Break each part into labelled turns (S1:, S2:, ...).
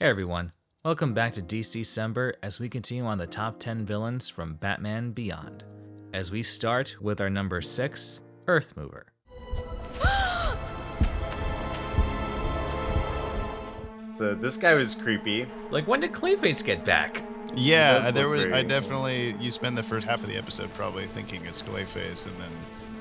S1: Hey everyone, welcome back to DC-Cember as we continue on the top 10 villains from Batman Beyond. As we start with our number 6, Earthmover.
S2: So this guy was creepy.
S1: Like, when did Clayface get back?
S3: Yeah, there was. I definitely. You spend the first half of the episode probably thinking it's Clayface, and then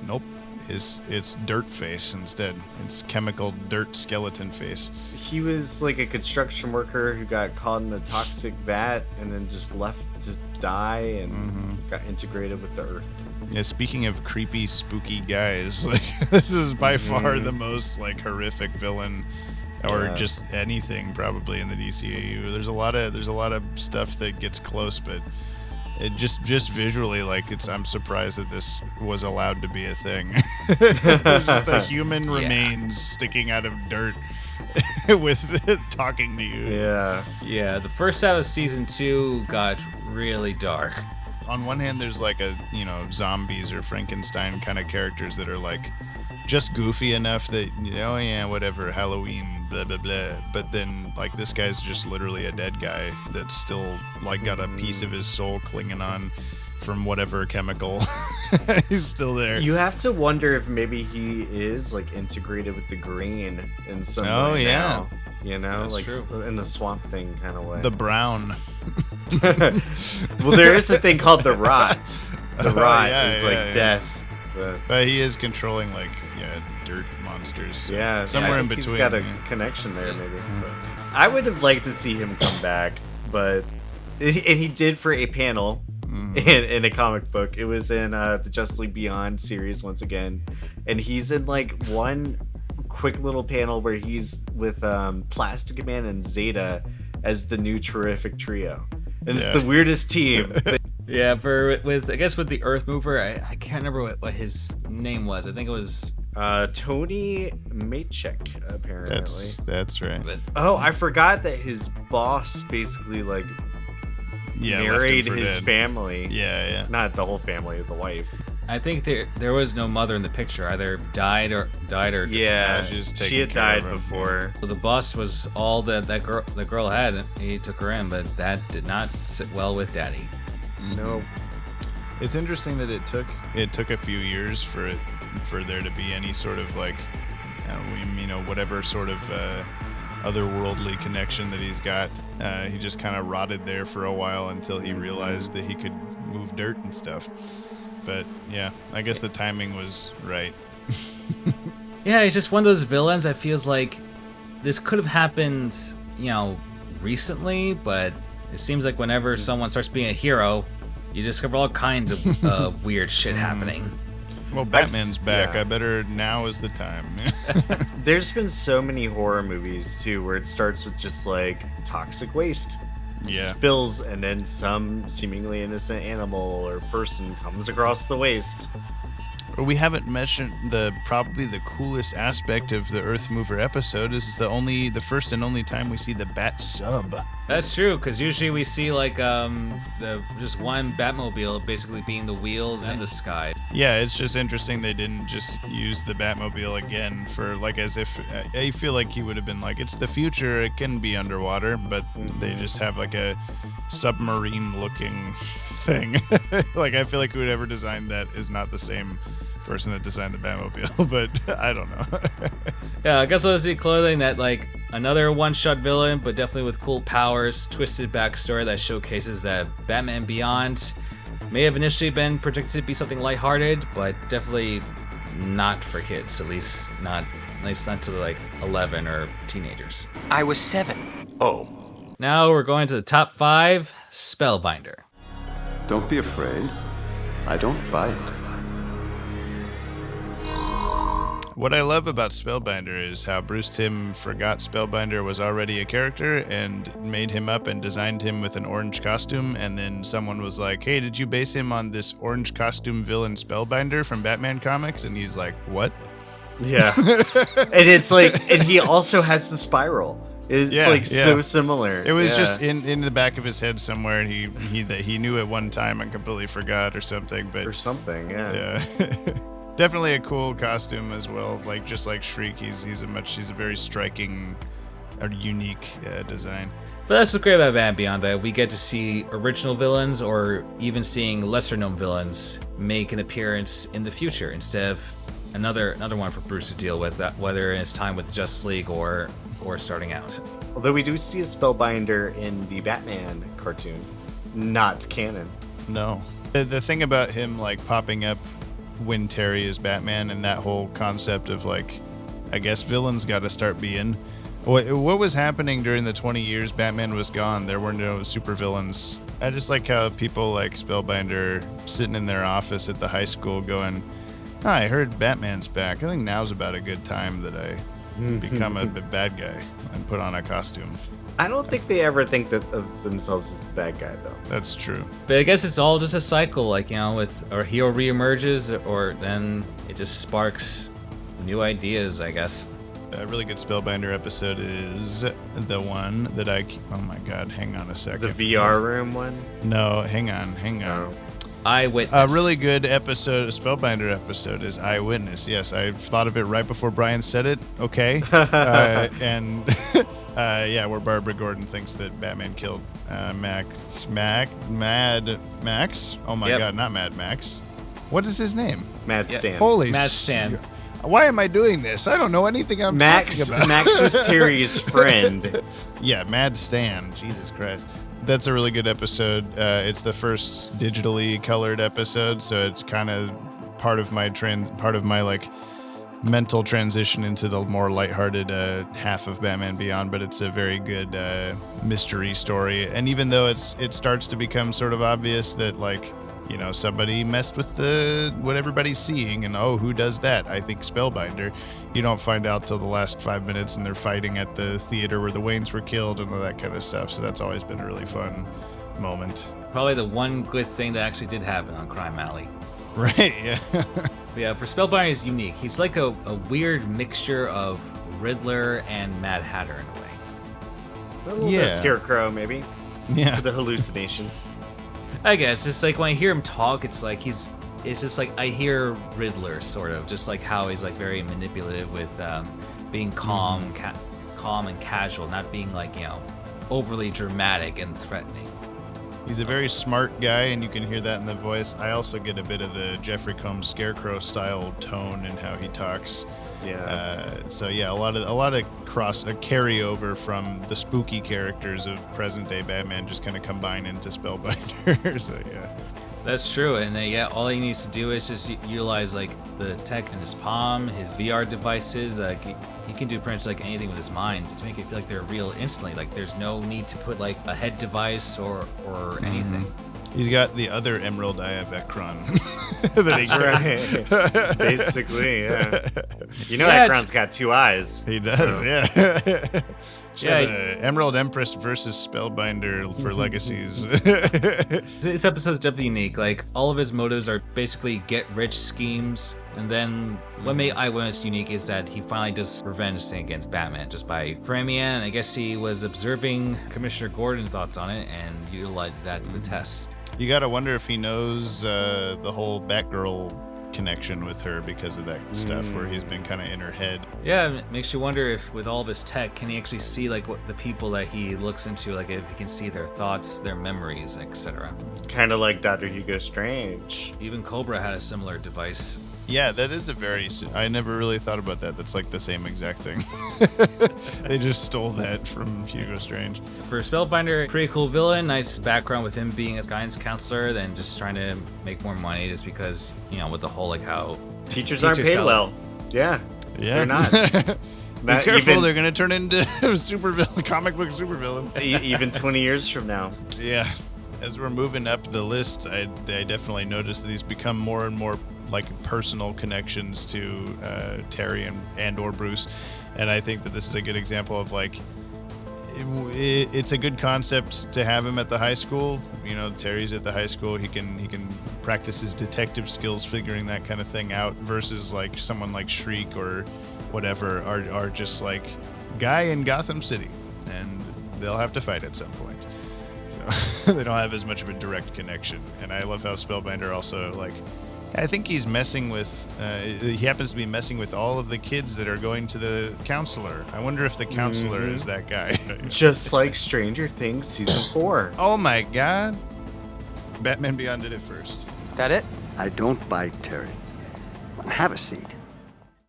S3: nope, it's Dirt Face instead. It's chemical dirt skeleton face.
S2: He was like a construction worker who got caught in a toxic vat and then just left to die and got integrated with the earth.
S3: Yeah. Speaking of creepy, spooky guys, like this is by far the most like horrific villain. Or just anything probably in the DCAU. There's a lot of stuff that gets close, but it just visually, like I'm surprised that this was allowed to be a thing. There's just a human remains sticking out of dirt with talking to you.
S1: Yeah. The first half of season 2 got really dark.
S3: On one hand, there's like zombies or Frankenstein kind of characters that are like just goofy enough that whatever, Halloween, blah blah blah. But then like this guy's just literally a dead guy that's still like got a piece of his soul clinging on from whatever chemical. He's still there.
S2: You have to wonder if maybe he is like integrated with the green in some way now.
S1: That's
S2: like
S1: true.
S2: In the Swamp Thing kind of way.
S3: The brown.
S2: Well, there is a thing called the rot. The rot is death.
S3: But he is controlling like dirt monsters.
S2: Yeah,
S3: somewhere in between.
S2: He's got a connection there, maybe. I would have liked to see him come back, and he did for a panel in a comic book. It was in the Justice League Beyond series once again, and he's in like one quick little panel where he's with Plastic Man and Zeta as the new terrific trio, and it's the weirdest team.
S1: Yeah, with the Earthmover, I can't remember what his name was. I think it was
S2: Tony Maychek, apparently.
S3: That's right.
S1: But,
S2: I forgot that his boss basically married his family.
S3: Yeah.
S2: Not the whole family, the wife.
S1: I think there was no mother in the picture. Either died or
S2: yeah.
S3: She
S2: had died before.
S1: So the boss was all that girl had. And he took her in, but that did not sit well with Daddy.
S2: Nope.
S3: It's interesting that it took a few years for there to be any sort of whatever sort of otherworldly connection that he's got. He just kind of rotted there for a while until he realized that he could move dirt and stuff. But yeah, I guess the timing was right.
S1: Yeah, he's just one of those villains that feels like this could have happened, recently, but it seems like whenever someone starts being a hero, you discover all kinds of weird shit happening.
S3: Well, Batman's back. I better now is the time.
S2: There's been so many horror movies too where it starts with just like toxic waste spills, and then some seemingly innocent animal or person comes across the waste.
S3: We haven't mentioned probably the coolest aspect of the Earthmover episode is the first and only time we see the Bat sub.
S1: That's true, because usually we see like just one Batmobile basically being the wheels and the sky.
S3: Yeah, it's just interesting they didn't just use the Batmobile again for like as if I feel like he would have been like, it's the future, it can be underwater, but they just have like a submarine looking thing. Like I feel like whoever designed that is not the same person that designed the Batmobile, but I don't know.
S1: Yeah, I guess I'll see clothing that like another one-shot villain, but definitely with cool powers, twisted backstory that showcases that Batman Beyond may have initially been projected to be something lighthearted, but definitely not for kids, at least not to like 11 or teenagers.
S4: I was 7. Oh.
S1: Now we're going to the top 5, Spellbinder.
S5: Don't be afraid. I don't bite.
S3: What I love about Spellbinder is how Bruce Timm forgot Spellbinder was already a character and made him up and designed him with an orange costume, and then someone was like, hey, did you base him on this orange costume villain Spellbinder from Batman comics? And he's like, what?
S2: Yeah. And it's like, and he also has the spiral. It's so similar.
S3: It was just in the back of his head somewhere, and he knew at one time and completely forgot or something. Yeah. Definitely a cool costume as well. Like just like Shriek, he's a very striking a unique design.
S1: But that's what's great about Batman Beyond, that we get to see original villains or even seeing lesser-known villains make an appearance in the future instead of another one for Bruce to deal with, whether in his time with Justice League or starting out.
S2: Although we do see a Spellbinder in the Batman cartoon, not canon.
S3: No. The thing about him like popping up when Terry is Batman and that whole concept of like, I guess villains got to start being. What was happening during the 20 years Batman was gone? There were no supervillains. I just like how people like Spellbinder sitting in their office at the high school going, oh, I heard Batman's back. I think now's about a good time that I become a bad guy and put on a costume.
S2: I don't think they ever think that of themselves as the bad guy, though.
S3: That's true.
S1: But I guess it's all just a cycle, like, with our hero reemerges, or then it just sparks new ideas, I guess.
S3: A really good Spellbinder episode is the one that oh my god, hang on a second.
S2: The VR room one?
S3: No, hang on.
S2: Oh.
S1: Eyewitness.
S3: A really good episode, a Spellbinder episode, is Eyewitness. Yes, I thought of it right before Brian said it. Okay. And where Barbara Gordon thinks that Batman killed Mad Max. Oh my god, not Mad Max. What is his name?
S2: Mad Stan.
S3: Holy
S1: Mad Stan.
S3: Why am I doing this? I don't know anything I'm talking about.
S2: Max was Terry's friend.
S3: Yeah, Mad Stan. Jesus Christ. That's a really good episode. It's the first digitally colored episode, so it's kind of part of my like mental transition into the more lighthearted half of Batman Beyond. But it's a very good mystery story, and even though it starts to become sort of obvious that like, somebody messed with what everybody's seeing, and who does that? I think Spellbinder. You don't find out till the last 5 minutes, and they're fighting at the theater where the Waynes were killed and all that kind of stuff. So that's always been a really fun moment.
S1: Probably the one good thing that actually did happen on Crime Alley.
S3: Right, yeah.
S1: But yeah, for Spellbinder, he's unique. He's like a weird mixture of Riddler and Mad Hatter in a way.
S2: A little bit of Scarecrow, maybe.
S3: Yeah.
S2: For the hallucinations.
S1: I guess just like when I hear him talk, it's like it's just like I hear Riddler sort of, just like how he's like very manipulative with being calm, calm and casual, not being like overly dramatic and threatening.
S3: He's a very smart guy, and you can hear that in the voice. I also get a bit of the Jeffrey Combs Scarecrow style tone in how he talks.
S2: Yeah.
S3: A lot of carryover from the spooky characters of present day Batman just kind of combine into Spellbinder. So yeah.
S1: That's true, and all he needs to do is just utilize like the tech in his palm, his VR devices. He can do pretty much like anything with his mind to make it feel like they're real instantly. Like there's no need to put like a head device or anything.
S3: He's got the other Emerald Eye of Ekron.
S2: That's right. Basically, yeah. Ekron's got two eyes.
S3: He does, yeah. Emerald Empress versus Spellbinder for Legacies.
S1: This episode's definitely unique. Like, all of his motives are basically get-rich schemes, and then what made Eyewitness unique is that he finally does revenge thing against Batman just by framing it, and I guess he was observing Commissioner Gordon's thoughts on it and utilized that to the test.
S3: You gotta wonder if he knows the whole Batgirl connection with her because of that stuff where he's been kind of in her head.
S1: Yeah, it makes you wonder if with all of his tech, can he actually see like what the people that he looks into, like if he can see their thoughts, their memories, etc.
S2: Kind of like Dr. Hugo Strange.
S1: Even Cobra had a similar device.
S3: Yeah, that is I never really thought about that. That's like the same exact thing. They just stole that from Hugo Strange.
S1: For Spellbinder, pretty cool villain. Nice background with him being a guidance counselor, then just trying to make more money just because, with the whole like how
S2: teachers aren't paid well. Yeah.
S3: They're
S2: not.
S3: Be careful, they're gonna turn into comic book supervillains.
S2: Even 20 years from now.
S3: Yeah. As we're moving up the list, I definitely noticed that these become more and more like personal connections to Terry and or Bruce, and I think that this is a good example of like it's a good concept to have him at the high school. Terry's at the high school. He can practice his detective skills, figuring that kind of thing out, versus like someone like Shriek or whatever are just like guy in Gotham City, and they'll have to fight at some point. So they don't have as much of a direct connection. And I love how Spellbinder also like I think he's messing with. He happens to be messing with all of the kids that are going to the counselor. I wonder if the counselor is that guy.
S2: Just like Stranger Things season 4.
S3: Oh my God! Batman Beyond did it first.
S6: That it?
S5: I don't bite, Terry. Have a seat.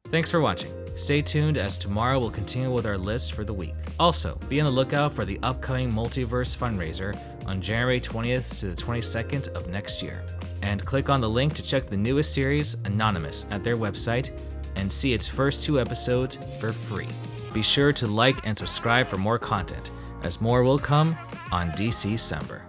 S1: Thanks for watching. Stay tuned as tomorrow we'll continue with our list for the week. Also, be on the lookout for the upcoming Multiverse fundraiser on January 20th to the 22nd of next year. And click on the link to check the newest series, Anonymous, at their website and see its first 2 episodes for free. Be sure to like and subscribe for more content, as more will come on DC-Cember.